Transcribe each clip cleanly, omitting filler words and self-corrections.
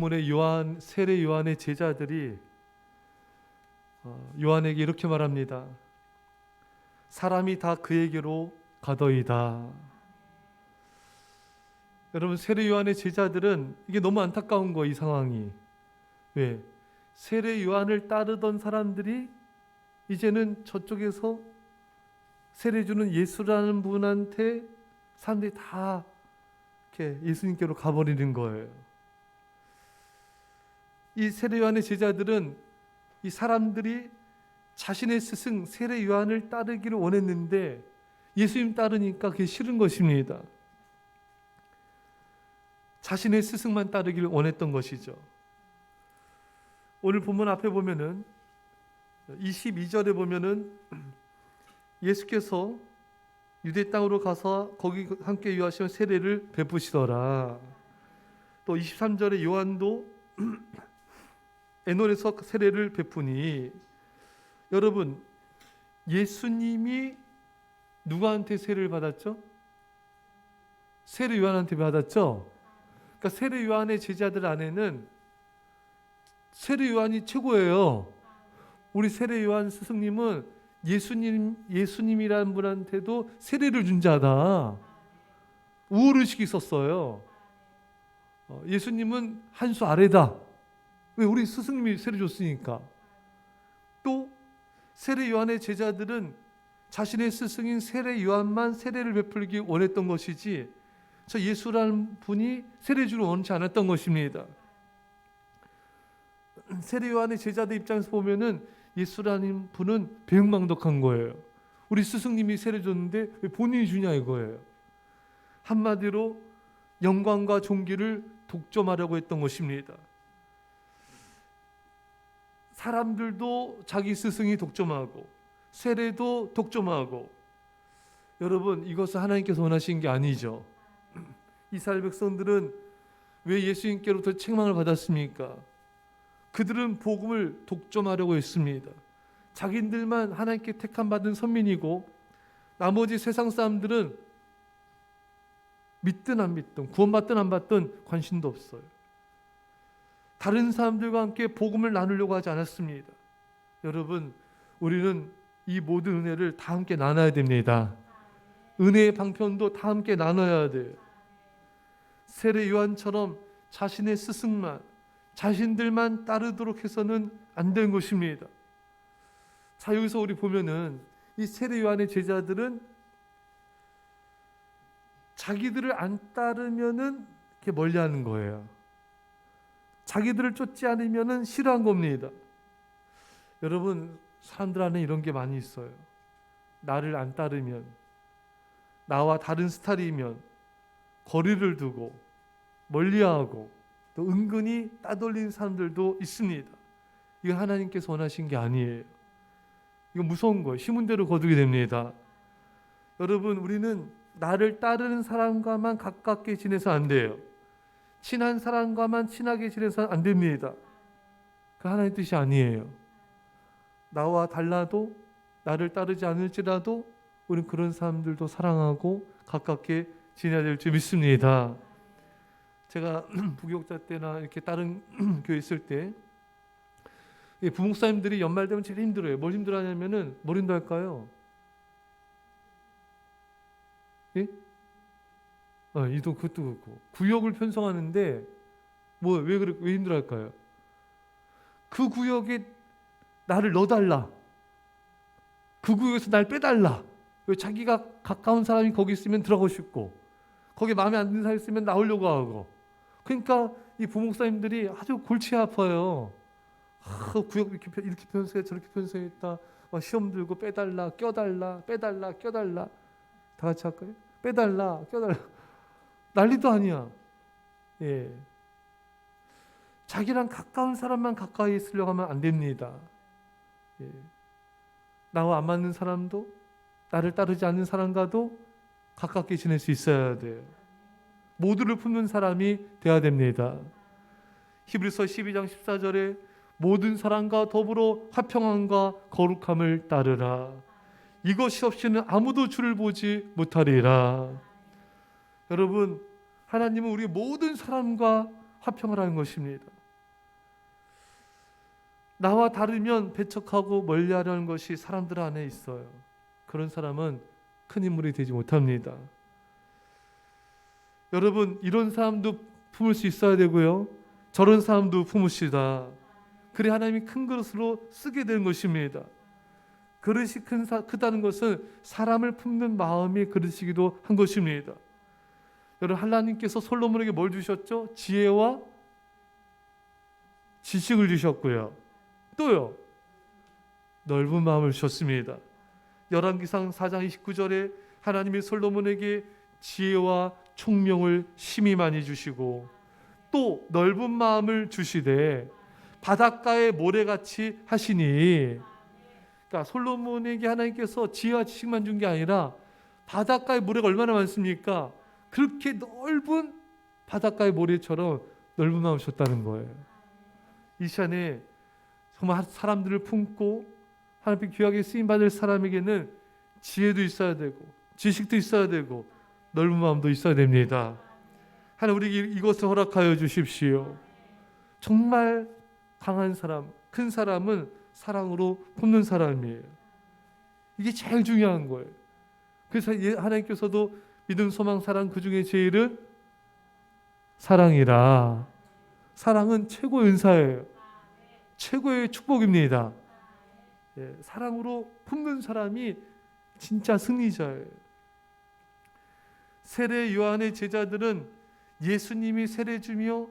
본문의 세례 요한의 제자들이 요한에게 이렇게 말합니다. 사람이 다 그에게로 가더이다. 여러분, 세례 요한의 제자들은 이게 너무 안타까운 거예요, 이 상황이. 왜? 세례 요한을 따르던 사람들이 이제는 저쪽에서 세례 주는 예수라는 분한테 사람들이 다 이렇게 예수님께로 가버리는 거예요. 이 세례 요한의 제자들은 이 사람들이 자신의 스승 세례 요한을 따르기를 원했는데 예수님 따르니까 그게 싫은 것입니다. 자신의 스승만 따르기를 원했던 것이죠. 오늘 본문 앞에 보면은 22절에 보면은 예수께서 유대 땅으로 가서 거기 함께 유하시며 세례를 베푸시더라. 또 23절에 요한도 에논에서 세례를 베푸니, 여러분, 예수님이 누구한테 세례를 받았죠? 세례 요한한테 받았죠? 그러니까 세례 요한의 제자들 안에는 세례 요한이 최고예요. 우리 세례 요한 스승님은 예수님이라는 분한테도 세례를 준 자다. 우월의식이 있었어요. 예수님은 한 수 아래다. 왜? 우리 스승님이 세례 줬으니까. 또 세례 요한의 제자들은 자신의 스승인 세례 요한만 세례를 베풀기 원했던 것이지 저 예수라는 분이 세례 주를 원치 않았던 것입니다. 세례 요한의 제자들 입장에서 보면은 예수라는 분은 배은망덕한 거예요. 우리 스승님이 세례 줬는데 왜 본인이 주냐 이거예요. 한마디로 영광과 존귀를 독점하려고 했던 것입니다. 사람들도 자기 스승이 독점하고 세례도 독점하고, 여러분, 이것은 하나님께서 원하신 게 아니죠. 이스라엘 백성들은 왜 예수님께로부터 책망을 받았습니까? 그들은 복음을 독점하려고 했습니다. 자기들만 하나님께 택함받은 선민이고 나머지 세상 사람들은 믿든 안 믿든 구원받든 안 받든 관심도 없어요. 다른 사람들과 함께 복음을 나누려고 하지 않았습니다. 여러분, 우리는 이 모든 은혜를 다 함께 나눠야 됩니다. 은혜의 방편도 다 함께 나눠야 돼요. 세례 요한처럼 자신의 스승만, 자신들만 따르도록 해서는 안 되는 것입니다. 자, 여기서 우리 보면은 이 세례 요한의 제자들은 자기들을 안 따르면은 이렇게 멀리하는 거예요. 자기들을 쫓지 않으면은 싫어한 겁니다. 여러분, 사람들 안에 이런 게 많이 있어요. 나를 안 따르면, 나와 다른 스타일이면 거리를 두고 멀리하고 또 은근히 따돌리는 사람들도 있습니다. 이건 하나님께서 원하신 게 아니에요. 이거 무서운 거예요. 심은 대로 거두게 됩니다. 여러분, 우리는 나를 따르는 사람과만 가깝게 지내서 안 돼요. 친한 사람과만 친하게 지내서 안 됩니다. 그 하나님의 뜻이 아니에요. 나와 달라도, 나를 따르지 않을지라도 우리는 그런 사람들도 사랑하고 가깝게 지내야 될 줄 믿습니다. 제가 부교육자 때나 이렇게 다른 교회 있을 때 부목사님들이 연말 되면 제일 힘들어요. 뭘 힘들어하냐면은 뭘 힘들할까요? 예? 이도 그것도 그렇고 구역을 편성하는데 왜 힘들어할까요? 그 구역에 나를 넣어달라. 그 구역에서 날 빼달라. 왜? 자기가 가까운 사람이 거기 있으면 들어가고 싶고 거기 마음에 안 드는 사람이 있으면 나오려고 하고. 그러니까 이 부목사님들이 아주 골치 아파요. 구역 이렇게 편성해 저렇게 편성했다. 시험 들고 빼달라 껴달라 빼달라 껴달라. 다 같이 할까요? 빼달라 껴달라. 난리도 아니야. 예. 자기랑 가까운 사람만 가까이 있으려고 하면 안 됩니다. 예. 나와 안 맞는 사람도, 나를 따르지 않는 사람과도 가깝게 지낼 수 있어야 돼요. 모두를 품는 사람이 되어야 됩니다. 히브리서 12장 14절에 모든 사람과 더불어 화평함과 거룩함을 따르라. 이것이 없이는 아무도 주를 보지 못하리라. 여러분, 하나님은 우리 모든 사람과 화평하라는 것입니다. 나와 다르면 배척하고 멀리하려는 것이 사람들 안에 있어요. 그런 사람은 큰 인물이 되지 못합니다. 여러분, 이런 사람도 품을 수 있어야 되고요, 저런 사람도 품읍시다. 그래 하나님이 큰 그릇으로 쓰게 되는 것입니다. 그릇이 크다는 것은 사람을 품는 마음이 그릇이기도 한 것입니다. 여러분, 하나님께서 솔로몬에게 뭘 주셨죠? 지혜와 지식을 주셨고요, 또요 넓은 마음을 주셨습니다. 열왕기상 4장 29절에 하나님이 솔로몬에게 지혜와 총명을 심히 많이 주시고 또 넓은 마음을 주시되 바닷가의 모래같이 하시니, 그러니까 솔로몬에게 하나님께서 지혜와 지식만 준 게 아니라 바닷가의 모래가 얼마나 많습니까? 그렇게 넓은 바닷가의 모래처럼 넓은 마음을 줬다는 거예요. 이 시간에 정말 사람들을 품고 하나님께 귀하게 쓰임받을 사람에게는 지혜도 있어야 되고 지식도 있어야 되고 넓은 마음도 있어야 됩니다. 하나님, 우리에게 이것을 허락하여 주십시오. 정말 강한 사람, 큰 사람은 사랑으로 품는 사람이에요. 이게 제일 중요한 거예요. 그래서 하나님께서도 믿음, 소망, 사랑, 그 중에 제일은 사랑이라. 사랑은 최고의 은사예요. 최고의 축복입니다. 사랑으로 품는 사람이 진짜 승리자예요. 세례 요한의 제자들은 예수님이 세례 주며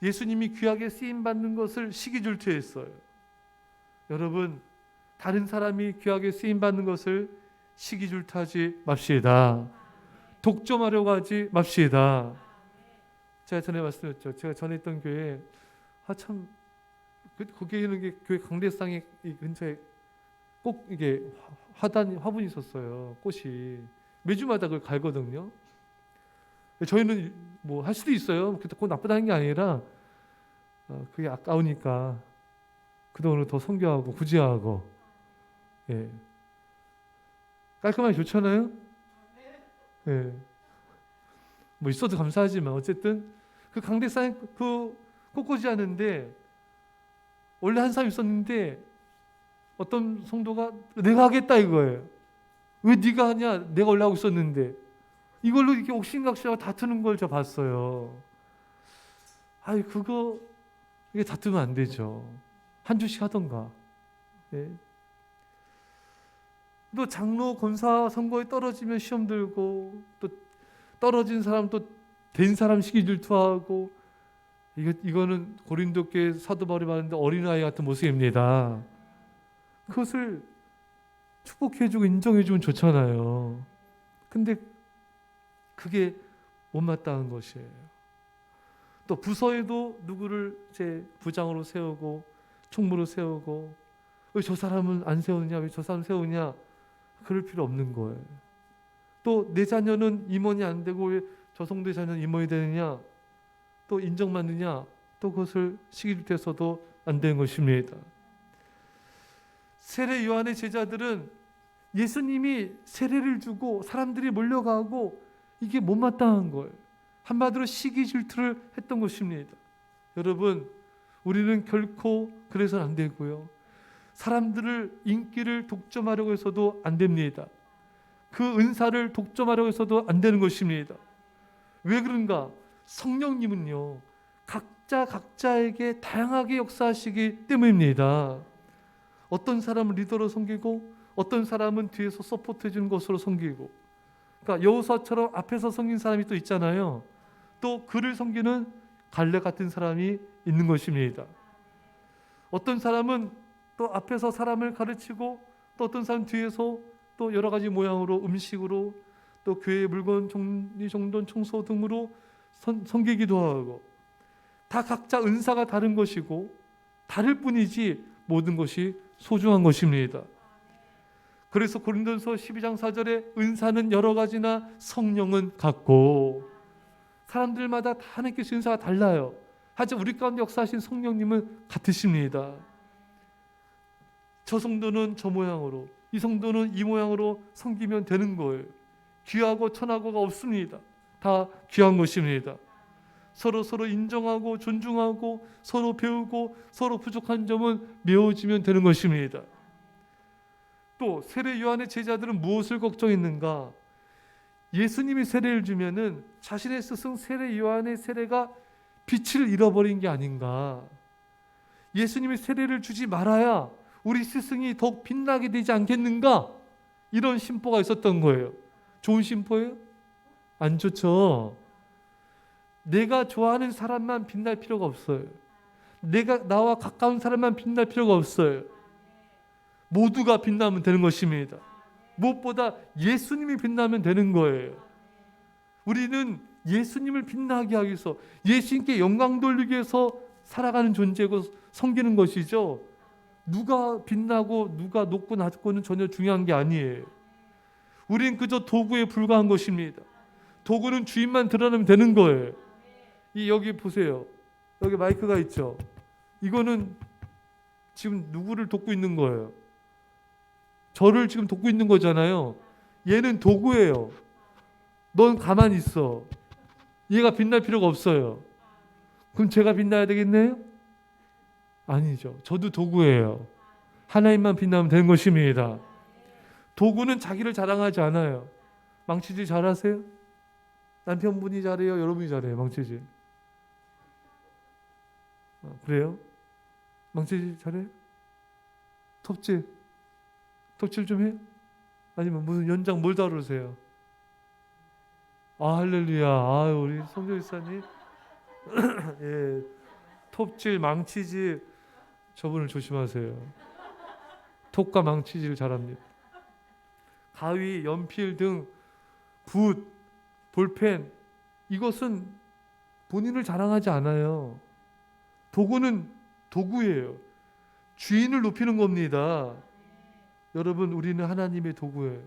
예수님이 귀하게 쓰임받는 것을 시기질투했어요. 여러분, 다른 사람이 귀하게 쓰임받는 것을 시기질투하지 맙시다. 독점하려고 하지 맙시다. 제가 전에 말씀드렸죠. 제가 전에 있던 교회에 참 거기에는 교회 강대상에 근처에 꼭 이게 화분이 있었어요. 꽃이 매주마다 그걸 갈거든요. 저희는 뭐 할 수도 있어요. 그거 나쁘다는 게 아니라 그게 아까우니까 그동안은 더 선교하고 구제하고, 깔끔하게 좋잖아요. 뭐 있어도 감사하지만 어쨌든 그 강대상에 그 꽃꽂이 하는데 원래 한 사람 있었는데 어떤 성도가 내가 하겠다 이거예요. 왜 네가 하냐? 내가 원래 하고 있었는데. 이걸로 이렇게 옥신각신하고 다투는 걸 저 봤어요. 이게 다투면 안 되죠. 한 주씩 하던가. 또 장로, 권사 선거에 떨어지면 시험 들고, 또 떨어진 사람 또 된 사람 시기 질투하고, 이거는 고린도교회 사도 바울이 말하는데 어린아이 같은 모습입니다. 그것을 축복해주고 인정해주면 좋잖아요. 근데 그게 못마땅한 것이에요. 또 부서에도 누구를 제 부장으로 세우고 총무로 세우고, 왜 저 사람은 안 세우느냐, 왜 저 사람 세우냐, 그럴 필요 없는 거예요. 또 내 자녀는 임원이 안 되고 왜 저 성도의 자녀는 임원이 되느냐, 또 인정받느냐, 또 그것을 시기질투해서도 안 되는 것입니다. 세례 요한의 제자들은 예수님이 세례를 주고 사람들이 몰려가고 이게 못마땅한 거예요. 한마디로 시기질투를 했던 것입니다. 여러분, 우리는 결코 그래서는 안 되고요, 사람들을 인기를 독점하려고 해서도 안 됩니다. 그 은사를 독점하려고 해서도 안 되는 것입니다. 왜 그런가? 성령님은요, 각자에게 다양하게 역사하시기 때문입니다. 어떤 사람은 리더로 섬기고 어떤 사람은 뒤에서 서포트해 주는 것으로 섬기고, 그러니까 여호수아처럼 앞에서 섬긴 사람이 또 있잖아요. 또 그를 섬기는 갈렙 같은 사람이 있는 것입니다. 어떤 사람은 또 앞에서 사람을 가르치고, 또 어떤 사람 뒤에서 또 여러 가지 모양으로 음식으로, 또 교회 물건 정리 정돈 청소 등으로 섬기기도 하고, 다 각자 은사가 다른 것이고 다를 뿐이지 모든 것이 소중한 것입니다. 그래서 고린도서 12장 4절에 은사는 여러 가지나 성령은 같고, 사람들마다 다 하나님께서 은사가 달라요. 하지만 우리 가운데 역사하신 성령님은 같으십니다. 저 성도는 저 모양으로, 이 성도는 이 모양으로 섬기면 되는 거예요. 귀하고 천하고가 없습니다. 다 귀한 것입니다. 서로 인정하고 존중하고 서로 배우고 서로 부족한 점은 메워지면 되는 것입니다. 또 세례 요한의 제자들은 무엇을 걱정했는가? 예수님이 세례를 주면은 자신의 스승 세례 요한의 세례가 빛을 잃어버린 게 아닌가? 예수님이 세례를 주지 말아야 우리 스승이 더욱 빛나게 되지 않겠는가? 이런 심보가 있었던 거예요. 좋은 심보예요? 안 좋죠. 내가 좋아하는 사람만 빛날 필요가 없어요. 내가 나와 가까운 사람만 빛날 필요가 없어요. 모두가 빛나면 되는 것입니다. 무엇보다 예수님이 빛나면 되는 거예요. 우리는 예수님을 빛나게 하기 위해서 예수님께 영광 돌리기 위해서 살아가는 존재고 섬기는 것이죠. 누가 빛나고 누가 높고 낮고는 전혀 중요한 게 아니에요. 우리는 그저 도구에 불과한 것입니다. 도구는 주인만 드러내면 되는 거예요. 여기 보세요. 여기 마이크가 있죠. 이거는 지금 누구를 돕고 있는 거예요? 저를 지금 돕고 있는 거잖아요. 얘는 도구예요. 넌 가만히 있어. 얘가 빛날 필요가 없어요. 그럼 제가 빛나야 되겠네요? 아니죠. 저도 도구예요. 하나님만 빛나면 되는 것입니다. 도구는 자기를 자랑하지 않아요. 망치질 잘하세요? 남편분이 잘해요? 여러분이 잘해요? 망치질? 그래요? 망치질 잘해요? 톱질 좀 해요? 아니면 무슨 연장 뭘 다루세요? 할렐루야. 우리 성조 집사님 예, 톱질, 망치질 저분을 조심하세요. 톱과 망치질 잘합니다. 가위, 연필 등 붓, 볼펜 이것은 본인을 자랑하지 않아요. 도구는 도구예요. 주인을 높이는 겁니다. 여러분, 우리는 하나님의 도구예요.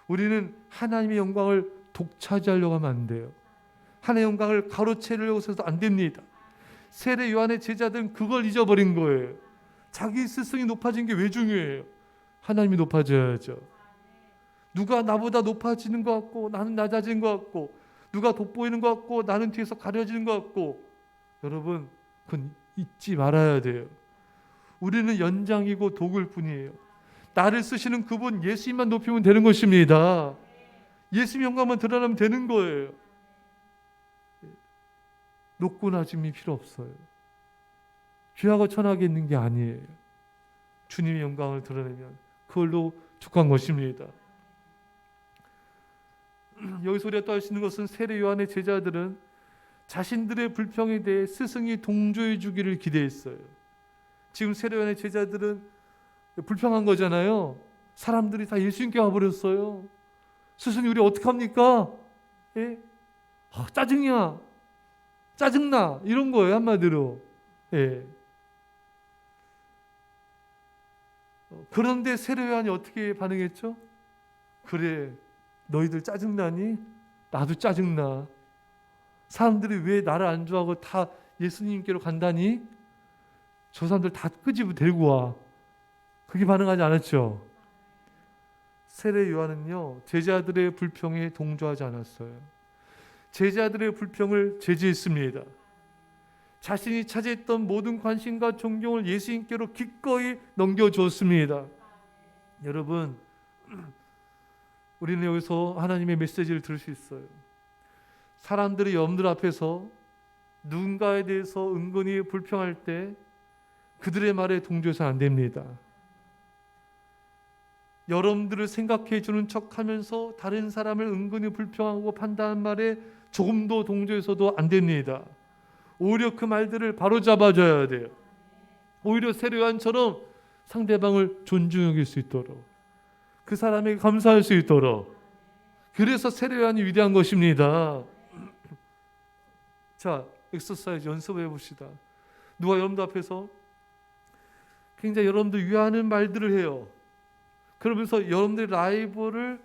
우리는 하나님의 영광을 독차지하려고 하면 안 돼요. 하나님의 영광을 가로채려고 해서도 안 됩니다. 세례 요한의 제자들은 그걸 잊어버린 거예요. 자기 스승이 높아진 게 왜 중요해요? 하나님이 높아져야죠. 누가 나보다 높아지는 것 같고 나는 낮아지는 것 같고 누가 돋보이는 것 같고 나는 뒤에서 가려지는 것 같고 여러분, 그건 잊지 말아야 돼요. 우리는 연장이고 도구일 뿐이에요. 나를 쓰시는 그분 예수님만 높이면 되는 것입니다. 예수님 영광만 드러나면 되는 거예요. 높고 낮음이 필요 없어요. 귀하고 천하게 있는 게 아니에요. 주님의 영광을 드러내면 그걸로 족한 것입니다. 여기서 우리가 또 할 수 있는 것은 세례 요한의 제자들은 자신들의 불평에 대해 스승이 동조해 주기를 기대했어요. 지금 세례 요한의 제자들은 불평한 거잖아요. 사람들이 다 예수님께 와버렸어요. 스승님 우리 어떡합니까? 예? 짜증이야. 짜증나. 이런 거예요, 한마디로. 예. 그런데 세례 요한이 어떻게 반응했죠? 그래, 너희들 짜증나니? 나도 짜증나. 사람들이 왜 나를 안 좋아하고 다 예수님께로 간다니? 저 사람들 다 끄집어 데리고 와. 그게 반응하지 않았죠. 세례 요한은요, 제자들의 불평에 동조하지 않았어요. 제자들의 불평을 제지했습니다. 자신이 차지했던 모든 관심과 존경을 예수님께로 기꺼이 넘겨주었습니다. 여러분, 우리는 여기서 하나님의 메시지를 들을 수 있어요. 사람들이 여러분들 앞에서 누군가에 대해서 은근히 불평할 때 그들의 말에 동조해서는 안 됩니다. 여러분들을 생각해 주는 척하면서 다른 사람을 은근히 불평하고 판단한 말에 조금도 동조해서도 안 됩니다. 오히려 그 말들을 바로잡아줘야 돼요. 오히려 세례 요한처럼 상대방을 존중해 여길 수 있도록, 그 사람에게 감사할 수 있도록. 그래서 세례 요한이 위대한 것입니다. 자, 엑서사이즈 연습해 봅시다. 누가 여러분들 앞에서 굉장히 여러분들 위하는 말들을 해요. 그러면서 여러분들의 라이벌을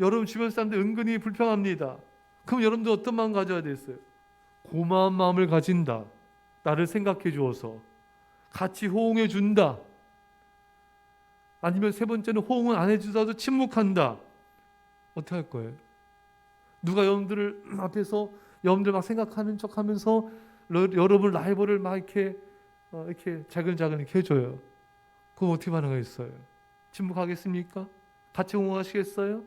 여러분 주변 사람들 은근히 불평합니다. 그럼 여러분들 어떤 마음 가져야 되겠어요? 고마운 마음을 가진다. 나를 생각해 주어서 같이 호응해 준다. 아니면 세 번째는 호응은 안 해주다도 침묵한다. 어떻게 할 거예요? 누가 여러분들을 앞에서 여러분들 막 생각하는 척하면서 여러분 라이벌을 막 이렇게 자근자근 이렇게 해줘요. 그럼 어떻게 반응하겠어요? 침묵하겠습니까? 같이 옹호하시겠어요?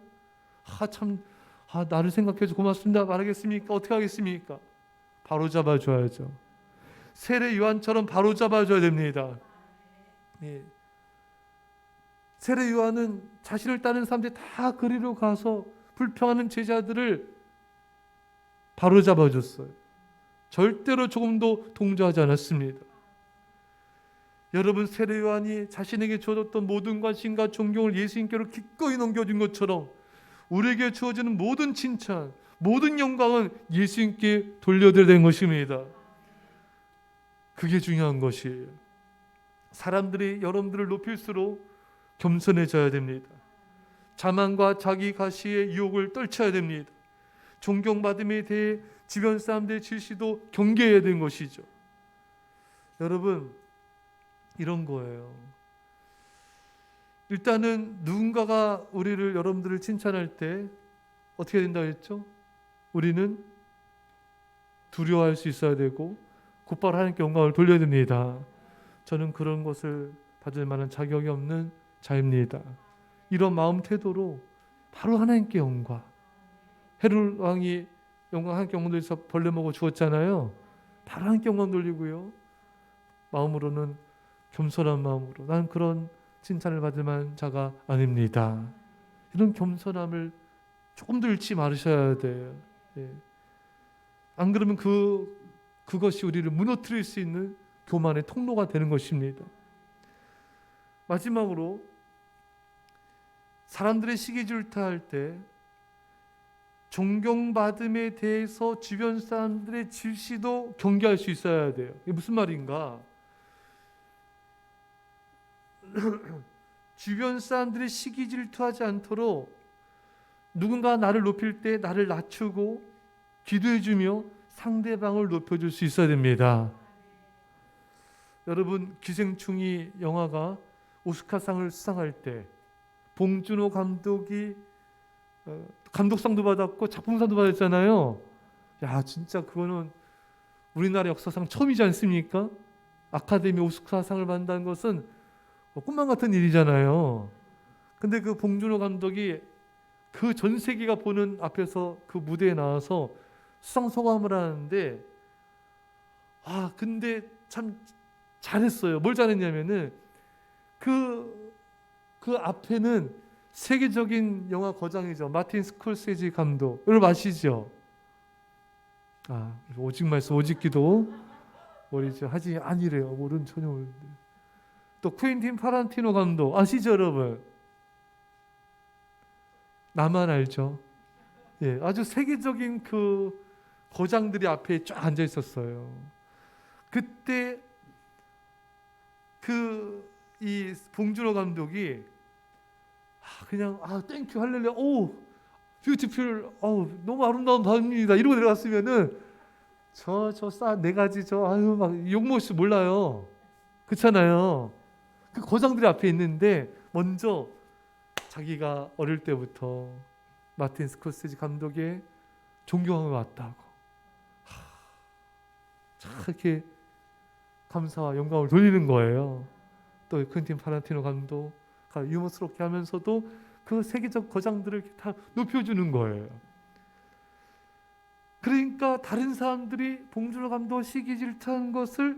나를 생각해서 고맙습니다 말하겠습니까? 어떻게 하겠습니까? 바로 잡아줘야죠. 세례 요한처럼 바로 잡아줘야 됩니다. 예. 세례 요한은 자신을 따르는 사람들이 다 그리로 가서 불평하는 제자들을 바로 잡아줬어요. 절대로 조금도 동조하지 않았습니다. 여러분, 세례 요한이 자신에게 주어졌던 모든 관심과 존경을 예수님께로 기꺼이 넘겨준 것처럼 우리에게 주어지는 모든 칭찬, 모든 영광은 예수님께 돌려드려야 되는 것입니다. 그게 중요한 것이에요. 사람들이 여러분들을 높일수록 겸손해져야 됩니다. 자만과 자기 가시의 유혹을 떨쳐야 됩니다. 존경받음에 대해 주변 사람들의 질시도 경계해야 되는 것이죠. 여러분, 이런 거예요. 일단은 누군가가 여러분들을 칭찬할 때 어떻게 된다고 했죠? 우리는 두려워할 수 있어야 되고 곧바로 하나님께 영광을 돌려야 됩니다. 저는 그런 것을 받을 만한 자격이 없는 자입니다. 이런 마음 태도로 바로 하나님께 영광. 헤롯 왕이 하나님께 영광 돌려서 벌레 먹어 죽었잖아요. 바로 하나님께 영광 돌리고요. 마음으로는 겸손한 마음으로 난 그런 칭찬을 받을 만한 자가 아닙니다. 이런 겸손함을 조금도 잃지 말으셔야 돼요. 예. 안 그러면 그것이 우리를 무너뜨릴 수 있는 교만의 통로가 되는 것입니다. 마지막으로 사람들의 시기 질투할 때 존경받음에 대해서 주변 사람들의 질시도 경계할 수 있어야 돼요. 이게 무슨 말인가? 주변 사람들이 시기 질투하지 않도록 누군가 나를 높일 때 나를 낮추고 기도해주며 상대방을 높여줄 수 있어야 됩니다. 여러분, 기생충이 영화가 오스카상을 수상할 때 봉준호 감독이 감독상도 받았고 작품상도 받았잖아요. 야, 진짜 그거는 우리나라 역사상 처음이지 않습니까? 아카데미 오스카상을 받는다는 것은 꿈만 같은 일이잖아요. 근데 그 봉준호 감독이 그 전 세계가 보는 앞에서 그 무대에 나와서 수상 소감을 하는데 근데 참 잘했어요. 뭘 잘했냐면은 그 앞에는 세계적인 영화 거장이죠. 마틴 스콜세지 감독. 여러분 아시죠? 오직 말씀 오직 기도 모르죠. 하지 아니래요. 전혀 모르는데. 또 쿠엔틴 타란티노 감독 아시죠, 여러분? 나만 알죠. 예, 아주 세계적인 그 거장들이 앞에 쫙 앉아 있었어요. 그때 이 봉준호 감독이 그냥 땡큐 할렐루야 오 뷰티풀 너무 아름다운 밤입니다 이러고 내려갔으면은 네 가지 막 욕먹을 몰라요. 그렇잖아요. 그 거장들이 앞에 있는데 먼저 자기가 어릴 때부터 마틴 스코세지 감독의 존경함을 왔다고 이렇게 감사와 영광을 돌리는 거예요. 또 퀸틴 타란티노 감독 유머스럽게 하면서도 그 세계적 거장들을 다 높여주는 거예요. 그러니까 다른 사람들이 봉준호 감독 시기 질투한 것을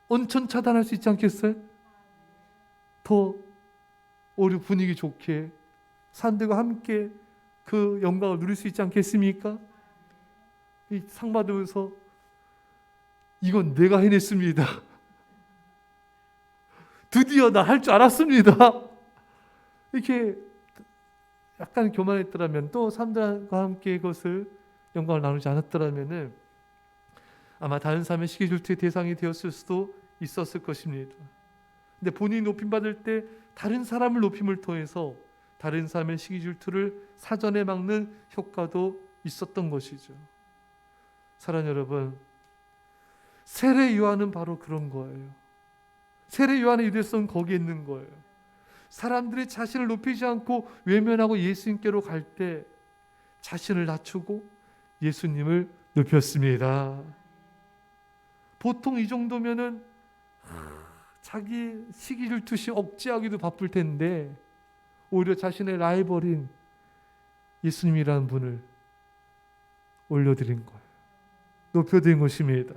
온천 차단할 수 있지 않겠어요? 더 오히려 분위기 좋게 사람들과 함께 그 영광을 누릴 수 있지 않겠습니까? 이 상 받으면서 이건 내가 해냈습니다. 드디어 나 할 줄 알았습니다. 이렇게 약간 교만했더라면 또 사람들과 함께 그것을 영광을 나누지 않았더라면 아마 다른 사람의 시기 질투의 대상이 되었을 수도 있었을 것입니다. 근데 본인이 높임 받을 때 다른 사람을 높임을 통해서 다른 사람의 시기 질투를 사전에 막는 효과도 있었던 것이죠. 사랑하는 여러분, 세례 요한은 바로 그런 거예요. 세례 요한의 유대성은 거기에 있는 거예요. 사람들이 자신을 높이지 않고 외면하고 예수님께로 갈 때 자신을 낮추고 예수님을 높였습니다. 보통 이 정도면은 자기 시기 질투시 억제하기도 바쁠 텐데 오히려 자신의 라이벌인 예수님이라는 분을 올려드린 거예요. 높여드린 것입니다.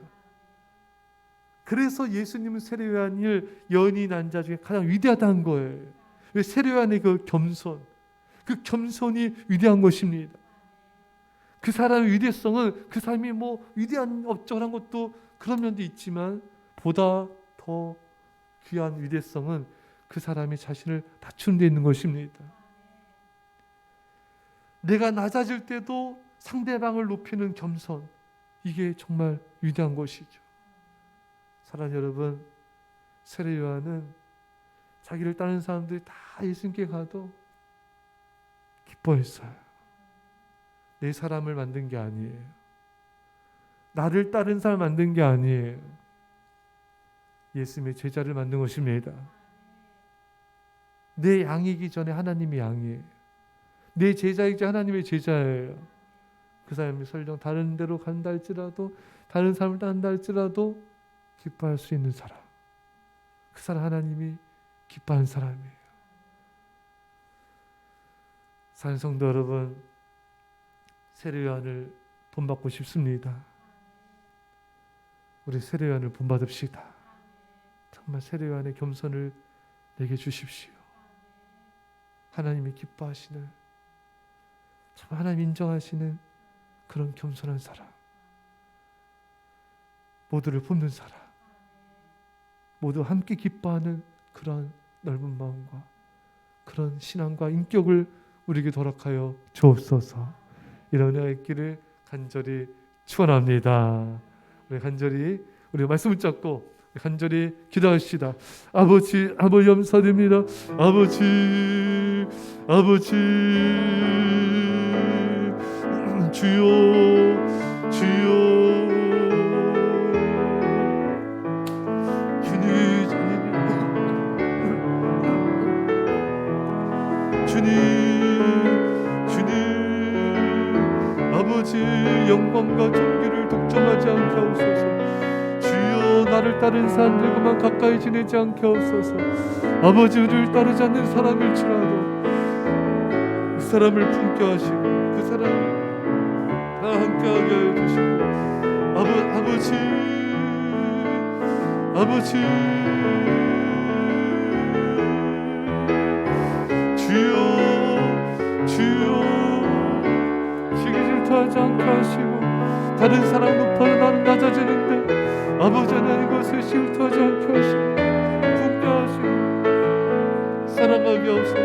그래서 예수님은 세례요한을 연이 난 자 중에 가장 위대하다는 거예요. 왜? 세례요한의 그 겸손이 위대한 것입니다. 그 사람의 위대성은 그 사람이 뭐 위대한 업적을 것도 그런 면도 있지만 보다 더 귀한 위대성은 그 사람이 자신을 낮추는 데 있는 것입니다. 내가 낮아질 때도 상대방을 높이는 겸손, 이게 정말 위대한 것이죠. 사랑하는 여러분, 세례요한은 자기를 따르는 사람들이 다 예수님께 가도 기뻐했어요. 내 사람을 만든 게 아니에요. 나를 따른 사람 만든 게 아니에요. 예수님의 제자를 만든 것입니다. 내 양이기 전에 하나님의 양이에요. 내 제자이기 전에 하나님의 제자예요. 그 사람이 설령 다른 데로 간다 할지라도, 다른 사람을 따른다 할지라도 기뻐할 수 있는 사람, 그 사람 하나님이 기뻐하는 사람이에요. 사랑하는 성도 여러분, 세례요한을 본받고 싶습니다. 우리 세례요한을 본받읍시다. 정말 세례요한의 겸손을 내게 주십시오. 하나님이 기뻐하시는, 정말 하나님 인정하시는 그런 겸손한 사람, 모두를 돕는 사람, 모두 함께 기뻐하는 그런 넓은 마음과 그런 신앙과 인격을 우리에게 허락하여 주옵소서. 이런 은혜가 있기를 간절히 축원합니다. 우리 간절히 우리 말씀을 잡고 간절히 기도하시다. 아버지 감사드립니다. 아버지 주여 주님 아버지 영광과 존귀를 독점하지 않게 하옵소서. 주여 나를 따른 사람들과만 가까이 지내지 않게 하옵소서. 아버지 우리를 따르지 않는 사람일지라도 그 사람을 품게 하시고 그 사람을 다 함께하게 하여 주시고 아버지 주여 시기 질투하지 않게 하시고 다른 사람 높아도 나는 낮아지는데 아버지 하나님 것을 질투하지 않게 하시고 품게 하시고 사랑하게 하옵소서.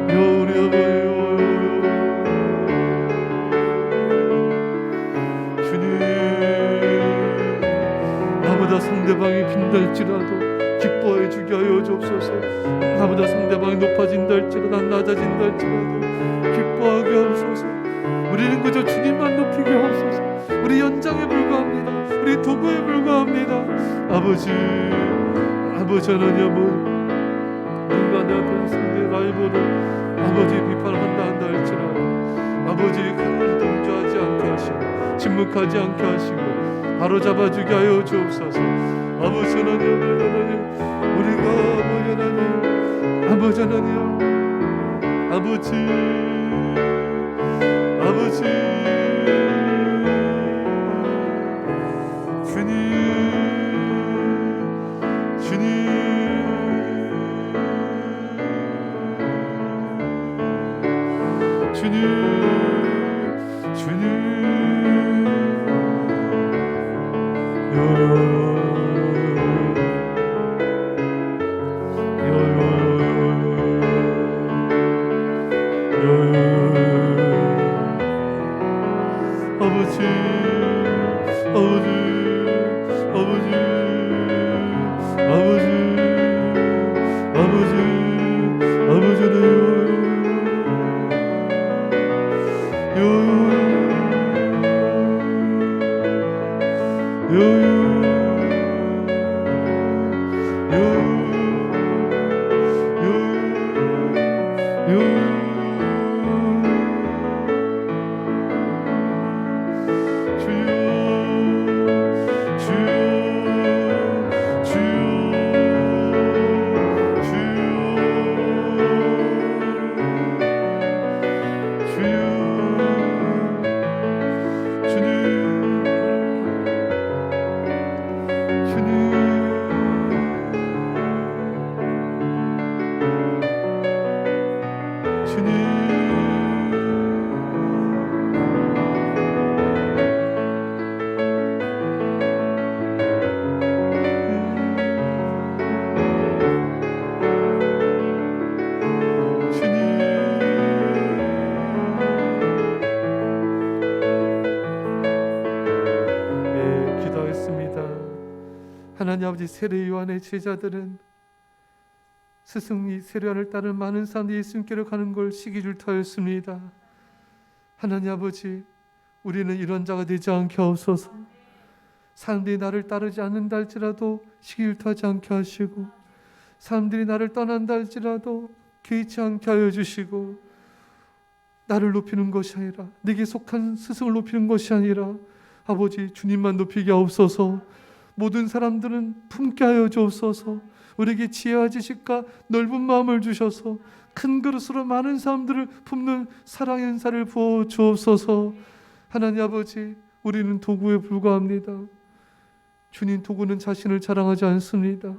우리 아버지 주님 나보다 상대방이 빈달지라도 기뻐해 주게 하여 주옵소서. 나보다 상대방이 높아진다 할지라도 난 낮아진다 할지라도 기뻐하게 하옵소서. 우리는 그저 주님만 높이게 하옵소서. 우리 연장에 불과합니다. 우리 도구에 불과합니다. 아버지 하나님은 누가 내 앞에서 상대 라이벌을 아버지 비판한다 한다 할지라도 아버지 강을 동조하지 않게 하시고 침묵하지 않게 하시고 바로 잡아주게 하여 주옵소서. 아버지 하나님 우리가 아버지 하나님 하나님 아버지, 세례 요한의 제자들은 스승이 세례 요한을 따르는 많은 사람들이 예수님께로 가는 걸 시기질투하였습니다. 하나님 아버지, 우리는 이런 자가 되지 않게 하옵소서. 사람들이 나를 따르지 않는다 할지라도 시기질투하지 않게 하시고, 사람들이 나를 떠난다 할지라도 개의치 않게 하여 주시고, 나를 높이는 것이 아니라, 내게 속한 스승을 높이는 것이 아니라 아버지 주님만 높이게 하옵소서. 모든 사람들은 품게 하여 주옵소서. 우리에게 지혜와 지식과 넓은 마음을 주셔서 큰 그릇으로 많은 사람들을 품는 사랑의 은사를 부어 주옵소서. 하나님 아버지, 우리는 도구에 불과합니다. 주님, 도구는 자신을 자랑하지 않습니다.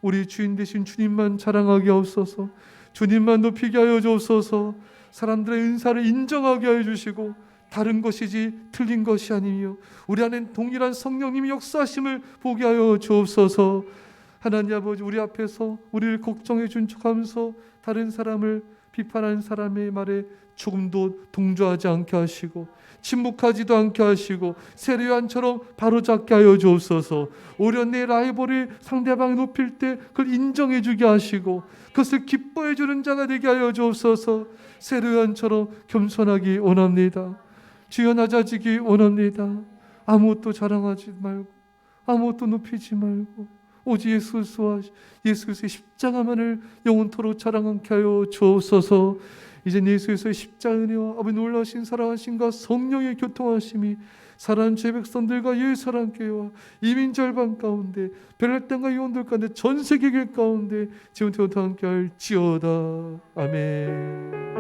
우리 주인 되신 주님만 자랑하게 하옵소서. 주님만 높이게 하여 주옵소서. 사람들의 은사를 인정하게 하여 주시고, 다른 것이지 틀린 것이 아니며 우리 안엔 동일한 성령님의 역사하심을 보게 하여 주옵소서. 하나님 아버지, 우리 앞에서 우리를 걱정해 준 척하면서 다른 사람을 비판하는 사람의 말에 조금도 동조하지 않게 하시고, 침묵하지도 않게 하시고, 세례 요한처럼 바로잡게 하여 주옵소서. 오히려 내 라이벌이 상대방을 높일 때 그걸 인정해 주게 하시고, 그것을 기뻐해 주는 자가 되게 하여 주옵소서. 세례 요한처럼 겸손하기 원합니다. 주여, 낮아지기 원합니다. 아무것도 자랑하지 말고, 아무것도 높이지 말고, 오직 예수 그리스도와 예수 그리스도의 십자가만을 영원토록 자랑하게 하여 주옵소서. 이제 예수 그리스도의 십자가 은혜와 아버지 놀라신 사랑하심과 성령의 교통하심이 사랑하는 죄 백성들과 예수 사랑교회와 이민 절반 가운데, 벨라 땅과 이온들 가운데, 전 세계 가운데 지금부터 함께 할지어다. 아멘.